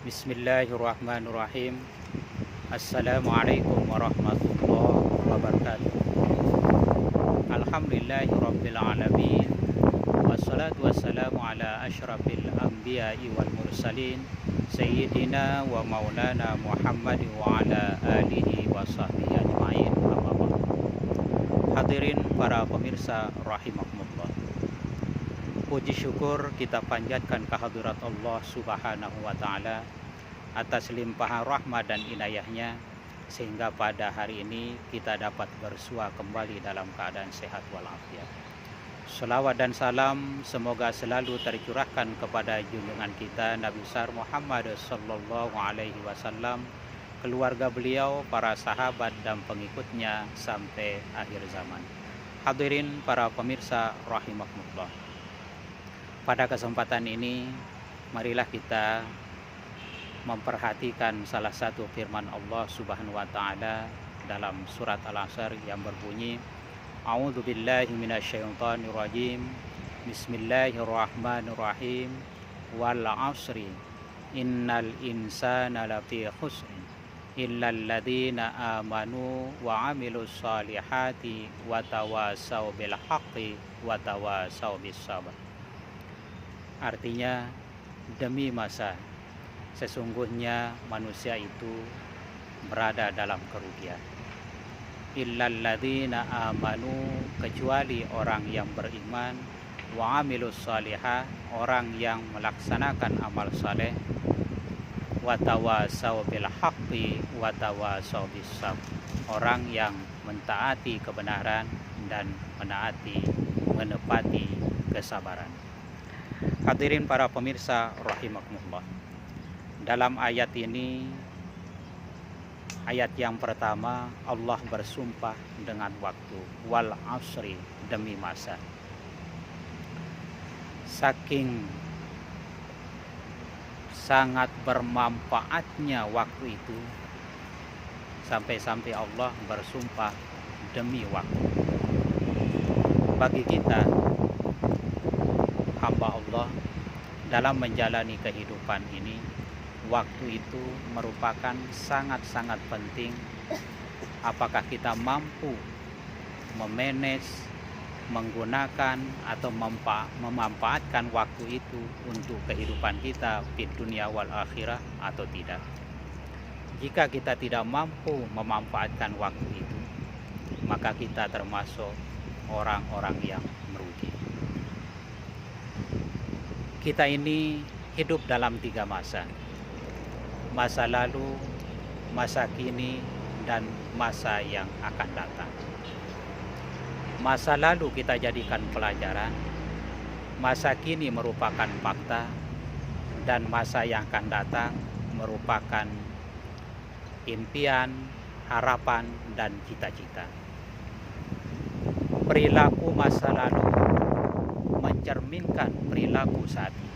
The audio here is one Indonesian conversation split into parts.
Bismillahirrahmanirrahim. Assalamualaikum warahmatullahi wabarakatuh. Alhamdulillahirabbil alamin. Wassalatu wassalamu ala asyrafil anbiya'i wal mursalin sayyidina wa maulana Muhammad wa ala alihi wa sahbihi ajma'in. Amma ba'du. Hadirin para pemirsa rahimakumullah. Puji syukur kita panjatkan kehadirat Allah Subhanahu wa taala atas limpahan rahmat dan inayahnya sehingga pada hari ini kita dapat bersua kembali dalam keadaan sehat walafiat. Selawat dan salam semoga selalu tercurahkan kepada junjungan kita Nabi besar Muhammad sallallahu alaihi wasallam, keluarga beliau, para sahabat dan pengikutnya sampai akhir zaman. Hadirin para pemirsa rahimakumullah. Pada kesempatan ini marilah kita memperhatikan salah satu firman Allah Subhanahu wa taala dalam surat Al-Asr yang berbunyi A'udzubillahi minasyaitonir rajim. Bismillahirrahmanirrahim. Wal 'asri innal insana lafi khusr illal ladzina amanu wa 'amilus shalihati wa tawasaw bil haqqi wa tawasaw bis sabr. Artinya, demi masa, sesungguhnya manusia itu berada dalam kerugian. Illal ladzina amanu, kecuali orang yang beriman, wa amilus shalihah, orang yang melaksanakan amal saleh, wa tawasaw bil haqqi wa tawasaw bis sabr, orang yang mentaati kebenaran dan menepati kesabaran. Hadirin para pemirsa rahimakumullah. Dalam ayat ini, ayat yang pertama, Allah bersumpah dengan waktu, wal asri, demi masa. Saking sangat bermanfaatnya waktu itu, sampai-sampai Allah bersumpah demi waktu. Bagi kita hamba Allah dalam menjalani kehidupan ini, waktu itu merupakan sangat-sangat penting. Apakah kita mampu memanage, menggunakan atau memanfaatkan waktu itu untuk kehidupan kita di dunia wal akhirah atau tidak. Jika kita tidak mampu memanfaatkan waktu itu, maka kita termasuk orang-orang yang merugi. Kita ini hidup dalam 3 masa. Masa lalu, masa kini, dan masa yang akan datang. Masa lalu kita jadikan pelajaran, masa kini merupakan fakta, dan masa yang akan datang merupakan impian, harapan, dan cita-cita. Perilaku masa lalu mencerminkan perilaku saat ini,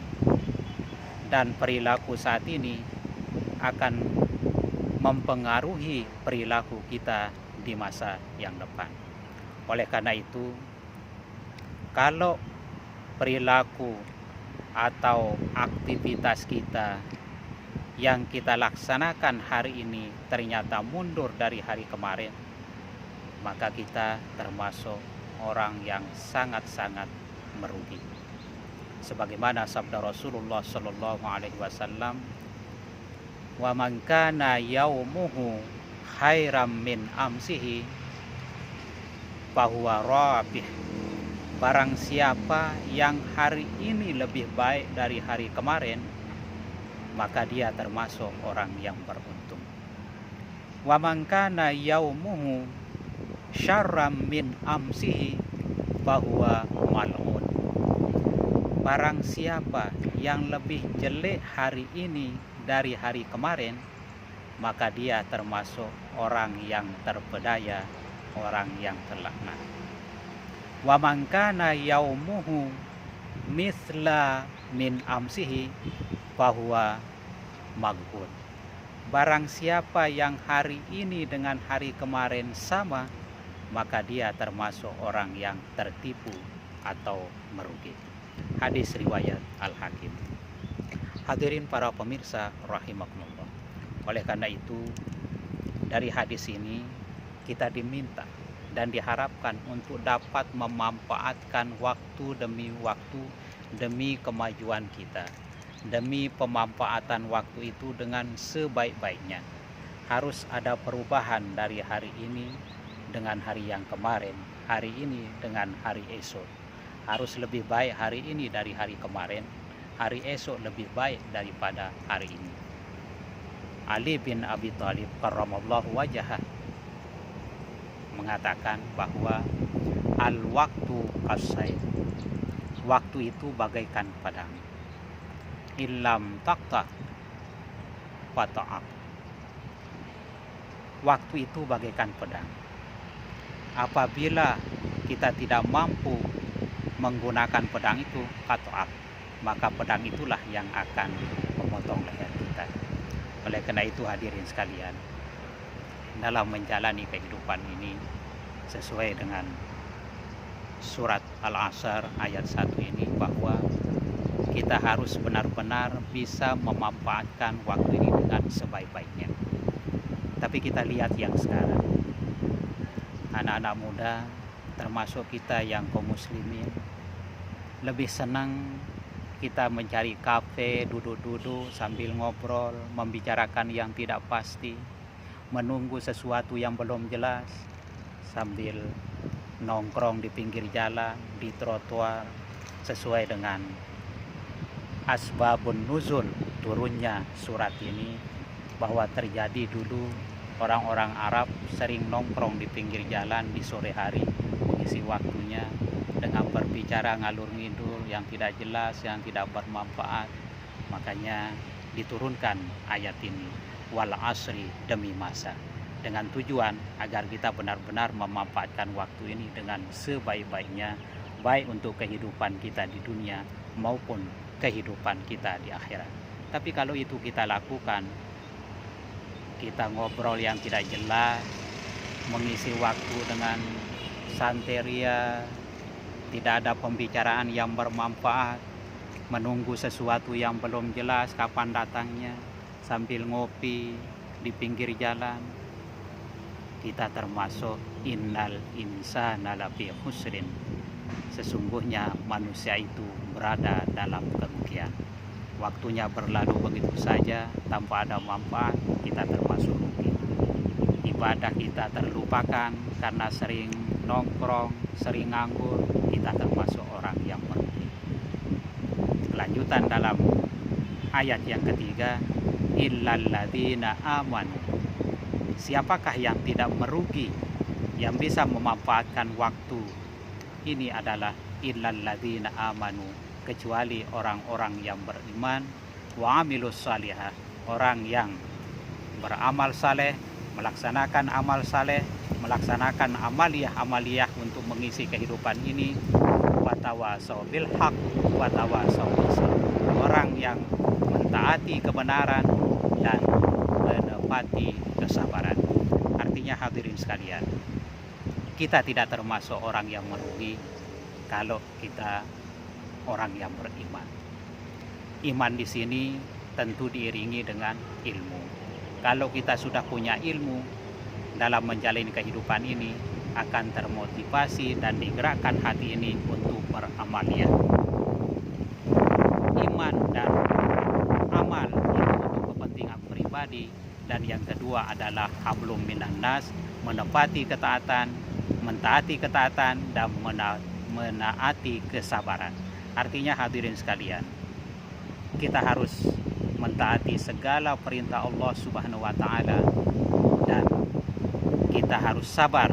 dan perilaku saat ini akan mempengaruhi perilaku kita di masa yang depan. Oleh karena itu, kalau perilaku atau aktivitas kita yang kita laksanakan hari ini ternyata mundur dari hari kemarin, maka kita termasuk orang yang sangat-sangat merugi. Sebagaimana sabda Rasulullah sallallahu alaihi wasallam, wa man kana yaumuhu khairam min amsihi fahuwa rabih. Barang siapa yang hari ini lebih baik dari hari kemarin, maka dia termasuk orang yang beruntung. Wa man kana yaumuhu syarram min amsihi fahuwa mal'un. Barang siapa yang lebih jelek hari ini dari hari kemarin, maka dia termasuk orang yang terpedaya, orang yang terlaknat. Wa man kana yaumuhu misla min amsihi fahuwa maghbun. Barang siapa yang hari ini dengan hari kemarin sama, maka dia termasuk orang yang tertipu atau merugi. Hadis riwayat Al-Hakim. Hadirin para pemirsa rahimakumullah. Oleh karena itu, dari hadis ini kita diminta dan diharapkan untuk dapat memanfaatkan waktu demi kemajuan kita. Demi pemanfaatan waktu itu dengan sebaik-baiknya. Harus ada perubahan dari hari ini dengan hari yang kemarin, hari ini dengan hari esok. Harus lebih baik hari ini dari hari kemarin, hari esok lebih baik daripada hari ini. Ali bin Abi Thalib karramallahu wajhah mengatakan bahwa al-waktu as-sayf, waktu itu bagaikan pedang, illam taqta fata'ak, waktu itu bagaikan pedang. Apabila kita tidak mampu menggunakan pedang itu, fata'ak, maka pedang itulah yang akan memotong leher kita. Oleh karena itu hadirin sekalian, dalam menjalani kehidupan ini sesuai dengan surat Al-Asr ayat 1 ini, bahwa kita harus benar-benar bisa memanfaatkan waktu ini dengan sebaik-baiknya. Tapi kita lihat yang sekarang, anak-anak muda termasuk kita yang kaum muslimin lebih senang kita mencari kafe, duduk-duduk sambil ngobrol, membicarakan yang tidak pasti, menunggu sesuatu yang belum jelas, sambil nongkrong di pinggir jalan, di trotoar, sesuai dengan asbabun nuzul turunnya surat ini, bahwa terjadi dulu orang-orang Arab sering nongkrong di pinggir jalan di sore hari, mengisi waktunya dengan berbicara ngalur ngidul yang tidak jelas, yang tidak bermanfaat. Makanya diturunkan ayat ini, wal asri, demi masa, dengan tujuan agar kita benar-benar memanfaatkan waktu ini dengan sebaik-baiknya, baik untuk kehidupan kita di dunia maupun kehidupan kita di akhirat. Tapi kalau itu kita lakukan, kita ngobrol yang tidak jelas, mengisi waktu dengan santeria, tidak ada pembicaraan yang bermanfaat, menunggu sesuatu yang belum jelas kapan datangnya, sambil ngopi di pinggir jalan, kita termasuk innal insana lafi khusrin, sesungguhnya manusia itu berada dalam kerugian. Waktunya berlalu begitu saja tanpa ada manfaat, kita termasuk rugi. Ibadah kita terlupakan karena sering nongkrong, sering nganggur, kita termasuk orang yang merugi. Kelanjutan dalam ayat yang ketiga, illalladzina amanu, siapakah yang tidak merugi, yang bisa memanfaatkan waktu ini adalah illalladzina amanu, kecuali orang-orang yang beriman, wa amilus salihah, orang yang beramal saleh, melaksanakan amal saleh, melaksanakan amaliyah untuk mengisi kehidupan ini, watawasau bil haq watawasau bis sabr, orang yang mentaati kebenaran dan menepati kesabaran. Artinya hadirin sekalian, kita tidak termasuk orang yang merugi kalau kita orang yang beriman. Iman di sini tentu diiringi dengan ilmu. Kalau kita sudah punya ilmu dalam menjalani kehidupan ini, akan termotivasi dan digerakkan hati ini untuk beramaliyah. Iman dan amal itu untuk kepentingan pribadi, dan yang kedua adalah hablum minan nas, menepati ketaatan, mentaati ketaatan, dan menaati kesabaran. Artinya hadirin sekalian, kita harus mentaati segala perintah Allah Subhanahu wa taala, dan kita harus sabar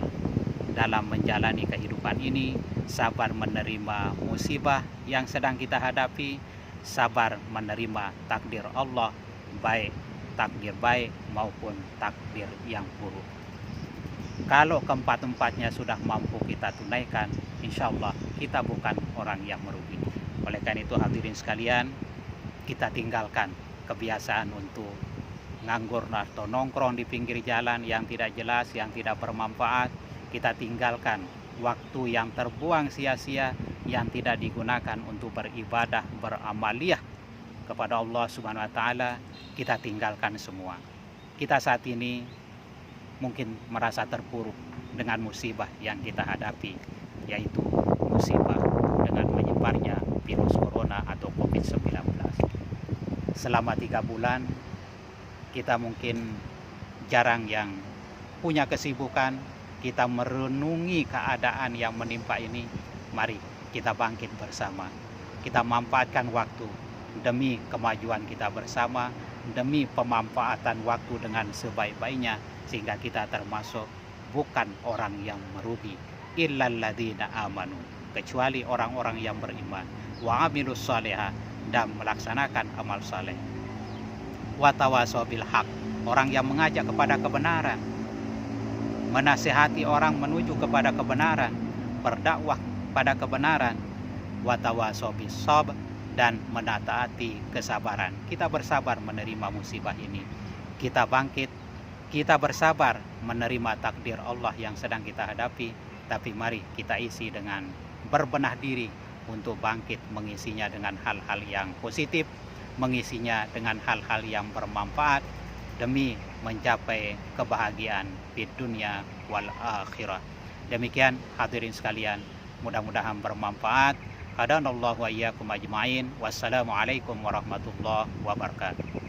dalam menjalani kehidupan ini, sabar menerima musibah yang sedang kita hadapi, sabar menerima takdir Allah, baik takdir baik maupun takdir yang buruk. Kalau keempat-empatnya sudah mampu kita tunaikan, insya Allah kita bukan orang yang merugi. Oleh karena itu hadirin sekalian, kita tinggalkan kebiasaan untuk nganggur atau nongkrong di pinggir jalan yang tidak jelas, yang tidak bermanfaat. Kita tinggalkan waktu yang terbuang sia-sia, yang tidak digunakan untuk beribadah, beramaliyah kepada Allah Subhanahu wa taala, kita tinggalkan semua. Kita saat ini mungkin merasa terpuruk dengan musibah yang kita hadapi, yaitu musibah dengan menyebarnya virus corona atau COVID-19. Selama 3 bulan kita mungkin jarang yang punya kesibukan, kita merenungi keadaan yang menimpa ini. Mari kita bangkit bersama, kita manfaatkan waktu demi kemajuan kita bersama, demi pemanfaatan waktu dengan sebaik-baiknya, sehingga kita termasuk bukan orang yang merugi, illal ladzina amanu, kecuali orang-orang yang beriman, wa amilus shalihah, dan melaksanakan amal saleh, wa tawasau bil haq, orang yang mengajak kepada kebenaran, menasihati orang menuju kepada kebenaran, berdakwah pada kebenaran, wa tawasau bis sabr, dan menataati kesabaran. Kita bersabar menerima musibah ini, kita bangkit, kita bersabar menerima takdir Allah yang sedang kita hadapi. Tapi mari kita isi dengan berbenah diri untuk bangkit mengisinya dengan hal-hal yang positif, mengisinya dengan hal-hal yang bermanfaat demi mencapai kebahagiaan di dunia wal akhirah. Demikian hadirin sekalian, mudah-mudahan bermanfaat. Hadanallahu wa iyyakum ajmain. Wassalamualaikum warahmatullahi wabarakatuh.